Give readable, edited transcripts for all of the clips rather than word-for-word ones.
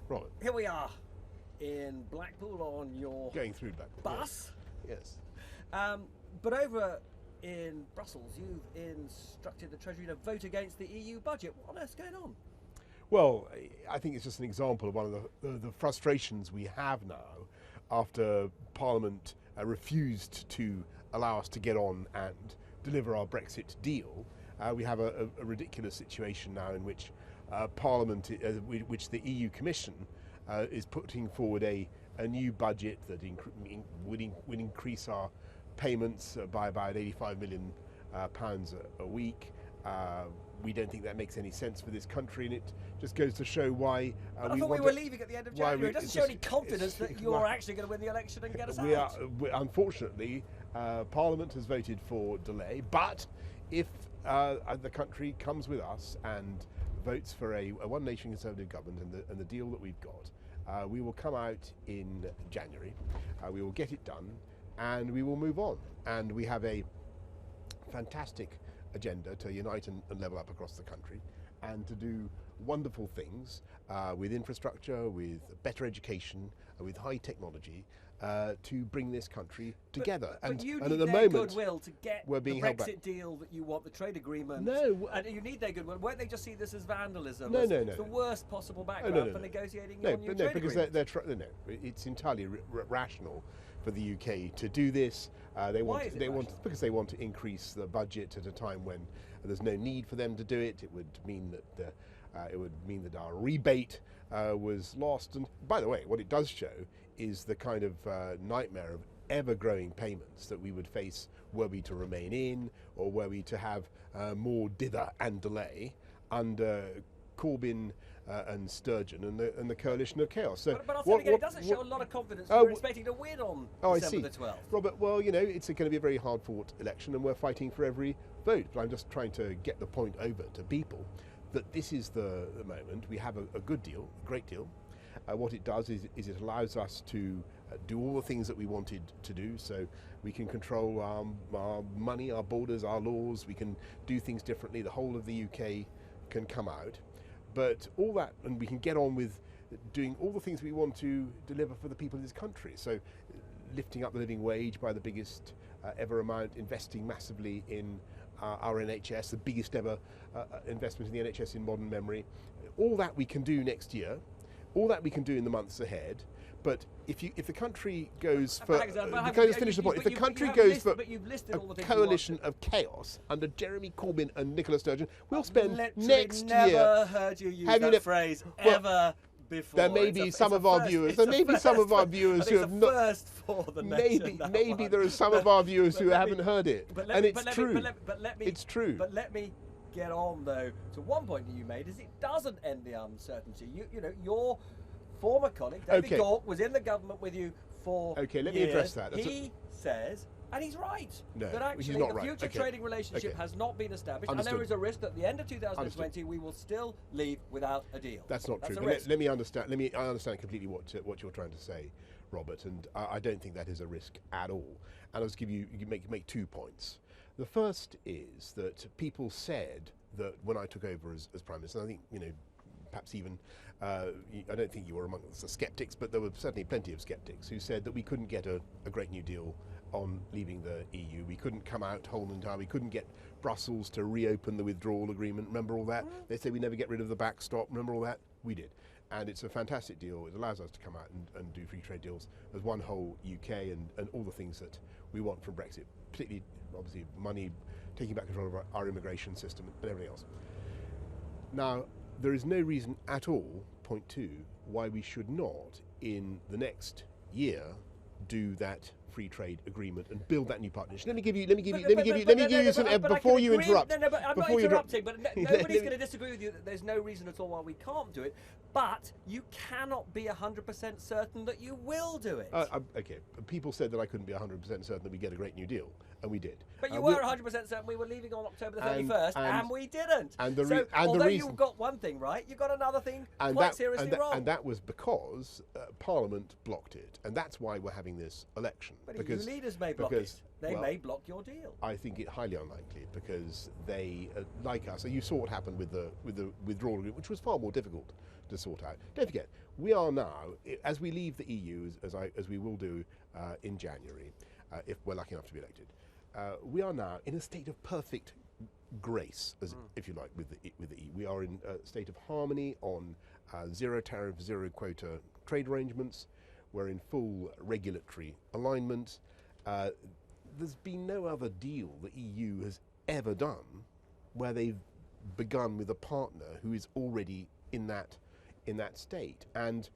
Robert. Here we are in Blackpool on your Going through Blackpool. bus. Yes. But over in Brussels, you've instructed the Treasury to vote against the EU budget. What on earth's going on? Well, I think it's just an example of one of the frustrations we have now after Parliament refused to allow us to get on and deliver our Brexit deal. We have a ridiculous situation now in which Parliament, which the EU Commission is putting forward a new budget that would increase our payments by about £85 million a week. We don't think that makes any sense for this country, and it just goes to show why I thought we were leaving at the end of January. It doesn't show any confidence that you're actually going to win the election and get us out. Unfortunately, Parliament has voted for delay, but if the country comes with us and votes for a one nation Conservative government and the deal that we've got, we will come out in January, we will get it done, and we will move on. And we have a fantastic agenda to unite and level up across the country and to do wonderful things with infrastructure, with better education, with high technology to bring this country together. But you and need at the their moment, goodwill to get we're the being held back. Brexit deal that you want, the trade agreement. No. And you need their goodwill. Won't they just see this as vandalism? No, as no. the worst possible background for negotiating your new trade because agreement? it's entirely rational for the UK to do this. Because they want to increase the budget at a time when there's no need for them to do it. It would mean that our rebate was lost. And by the way, what it does show is the kind of nightmare of ever-growing payments that we would face were we to remain in, or were we to have more dither and delay under Corbyn and Sturgeon and the coalition of chaos. So but it doesn't show a lot of confidence. We're expecting to win on December the 12th. Robert, well, it's going to be a very hard-fought election, and we're fighting for every vote. But I'm just trying to get the point over to people that this is the moment. We have a good deal, a great deal. What it does is it allows us to do all the things that we wanted to do. So we can control our money, our borders, our laws. We can do things differently. The whole of the UK can come out. But all that, and we can get on with doing all the things we want to deliver for the people of this country. So lifting up the living wage by the biggest ever amount, investing massively in our NHS, the biggest ever investment in the NHS in modern memory. All that we can do next year, all that we can do in the months ahead. But if the country goes for, if the country goes for a coalition of chaos under Jeremy Corbyn and Nicola Sturgeon, we'll spend next year. Never heard you use that phrase ever before. There may be some of our viewers. There may be some of our viewers who have not. First for the nation, maybe there are some of our viewers who haven't heard it, and it's true. It's true. But let me get on though to one point that you made: is it doesn't end the uncertainty. Your former colleague, David Gauke, was in the government with you for let years. me address that. He says, and he's right, no, that actually the future trading relationship has not been established, Understood. and there is a risk that at the end of 2020 we will still leave without a deal. That's not true. But let me understand. I understand completely what you're trying to say, Robert, and I don't think that is a risk at all. And I'll just make 2 points. The first is that people said that when I took over as Prime Minister, I think perhaps even, I don't think you were amongst the sceptics, but there were certainly plenty of sceptics who said that we couldn't get a great new deal on leaving the EU. We couldn't come out whole and entire. We couldn't get Brussels to reopen the withdrawal agreement. Remember all that? They said we never get rid of the backstop. Remember all that? We did. And it's a fantastic deal. It allows us to come out and do free trade deals as one whole UK and all the things that we want from Brexit, particularly, obviously, money, taking back control of our immigration system and everything else. Now, there is no reason at all, point 2, why we should not, in the next year, do that free trade agreement and build that new partnership. Let me give you some before you interrupt. I'm not interrupting, but nobody's going to disagree with you that there's no reason at all why we can't do it. But you cannot be 100% certain that you will do it. Okay, people said that I couldn't be 100% certain that we get a great new deal, and we did. But you were 100% certain we were leaving on October the 31st, and we didn't. Although you got one thing right, you got another thing quite seriously wrong. And that was because Parliament blocked it, and that's why we're having this election. But your leaders may block it. They may block your deal. I think it highly unlikely, because they, like us, and you saw what happened with the withdrawal agreement, which was far more difficult to sort out. Don't forget, we are now, as we leave the EU, as we will do in January, if we're lucky enough to be elected, we are now in a state of perfect grace, if you like, with the EU. We are in a state of harmony on zero tariff, zero quota trade arrangements. We're in full regulatory alignment. There's been no other deal the EU has ever done where they've begun with a partner who is already in that state. And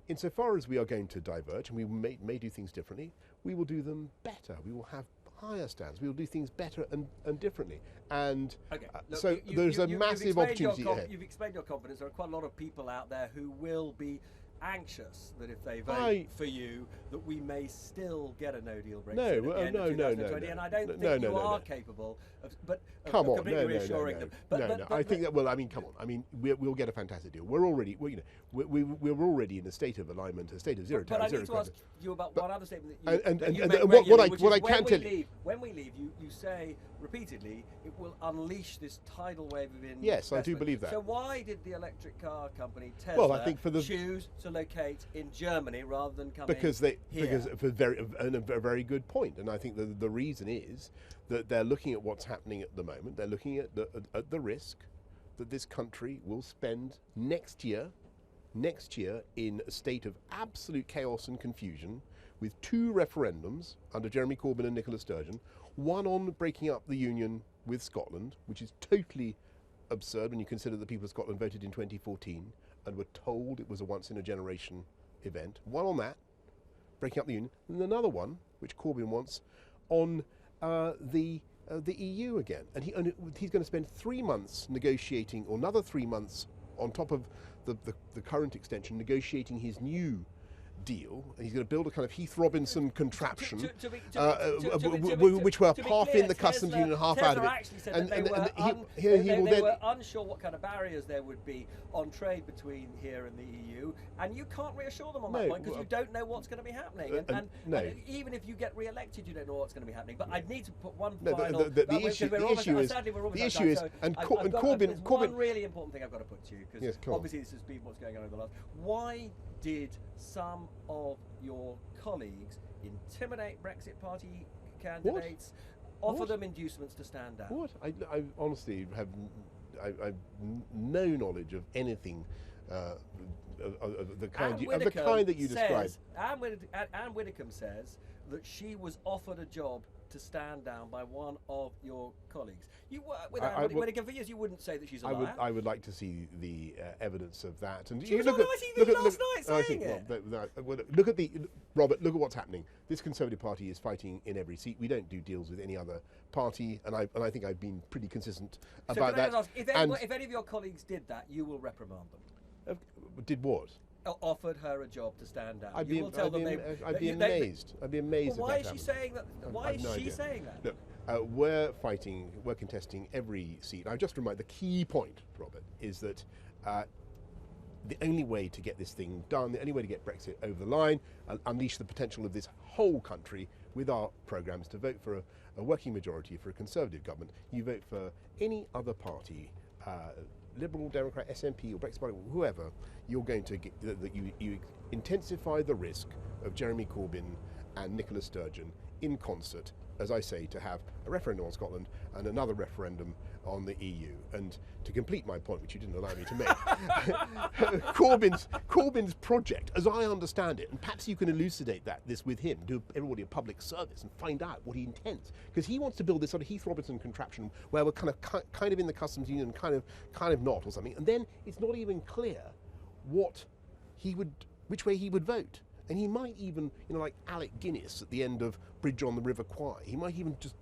insofar as we are going to diverge, and we may do things differently, we will do them better. We will have higher standards. We will do things better and differently. And okay. Look, so there's a massive opportunity ahead. You've explained your confidence. There are quite a lot of people out there who will be anxious that if they vote for you, that we may still get a no-deal Brexit at the end of 2020, and I don't think you are capable of, completely reassuring them. But I think that. Well, I mean, come on. I mean, we'll get a fantastic deal. We're already, we're already in a state of alignment, a state of zero tariff, zero. But I need to ask you about one other statement that you make regularly, what I can tell you. When we leave, you say repeatedly it will unleash this tidal wave of investment. Yes, I do believe that. So why did the electric car company Tesla choose to locate in Germany rather than coming here? Because for a very good point, and I think the reason is that they're looking at what's happening at the moment. They're looking at the risk that this country will spend next year in a state of absolute chaos and confusion, with 2 referendums under Jeremy Corbyn and Nicola Sturgeon, one on breaking up the union with Scotland, which is totally absurd when you consider that the people of Scotland voted in 2014 and were told it was a once-in-a-generation event. One on that, breaking up the union, and another one, which Corbyn wants, on the EU again. And he's going to spend 3 months negotiating, or another 3 months on top of the current extension, negotiating his new deal. And he's going to build a kind of Heath Robinson contraption, which were half in the customs union and half out of it. And they were unsure what kind of barriers there would be on trade between here and the EU, and you can't reassure them on that point because you don't know what's going to be happening. And even if you get re-elected, you don't know what's going to be happening. But I need to put one final. The issue is, and Corbyn. One really important thing I've got to put to you, because obviously this has been what's going on over the last. Why did some of your colleagues intimidate Brexit Party candidates, offer them inducements to stand down? What? I honestly have I've no knowledge of anything of the kind that you described. Anne Widdecombe says that she was offered a job to stand down by one of your colleagues. You work with Anne Widdecombe for years. You wouldn't say that she's a liar. I would like to see the evidence of that. And she was on ITV last night saying it. Look at Robert. Look at what's happening. This Conservative Party is fighting in every seat. We don't do deals with any other party, and I think I've been pretty consistent about that. Ask, if any of your colleagues did that, you will reprimand them. Did what? Offered her a job to stand down. I'd be amazed. I'd be amazed. Well, why is she saying that? Why is she saying that? Look, we're contesting every seat. I've just reminded, the key point, Robert, is that the only way to get this thing done, the only way to get Brexit over the line, unleash the potential of this whole country with our programme, is to vote for a working majority for a Conservative government. You vote for any other party, Liberal, Democrat, SNP or Brexit Party, whoever, you're going to get that you intensify the risk of Jeremy Corbyn and Nicola Sturgeon in concert, as I say, to have a referendum on Scotland and another referendum on the EU. And to complete my point, which you didn't allow me to make, Corbyn's project, as I understand it, and perhaps you can elucidate this with him, do everybody a public service and find out what he intends, because he wants to build this sort of Heath Robinson contraption where we're kind of in the customs union, kind of not, or something, and then it's not even clear which way he would vote. And he might even, like Alec Guinness at the end of Bridge on the River Kwai, he might even just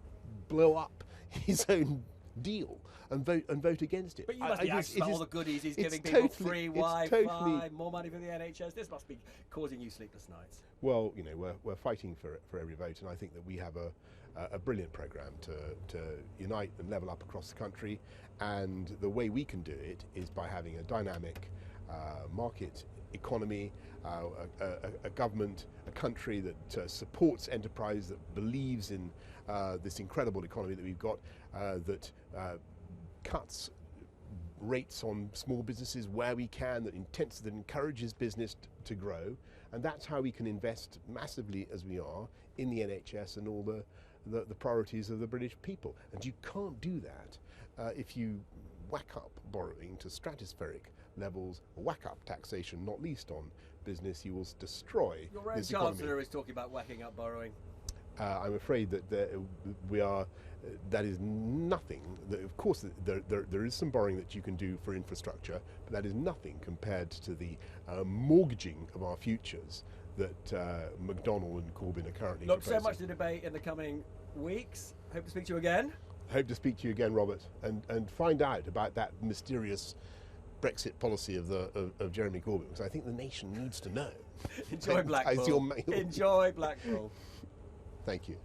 blow up his own deal and vote against it. But you must be asking about all the goodies he's giving people: free Wi-Fi, more money for the NHS. This must be causing you sleepless nights. Well, we're fighting for every vote, and I think that we have a brilliant programme to unite and level up across the country. And the way we can do it is by having a dynamic market economy, a government, a country that supports enterprise, that believes in this incredible economy that we've got, that cuts rates on small businesses where we can, that encourages business to grow, and that's how we can invest massively as we are in the NHS and all the priorities of the British people. And you can't do that if you whack up borrowing to stratospheric levels, whack up taxation, not least on business. You will destroy your own this Chancellor is talking about whacking up borrowing. I'm afraid that that is nothing. Of course, there is some borrowing that you can do for infrastructure, but that is nothing compared to the mortgaging of our futures that McDonnell and Corbyn are currently Look, proposing. so much to debate in the coming weeks. Hope to speak to you again. Hope to speak to you again, Robert, and find out about that mysterious Brexit policy of Jeremy Corbyn, because I think the nation needs to know. Enjoy Blackpool. Enjoy Blackpool. Thank you.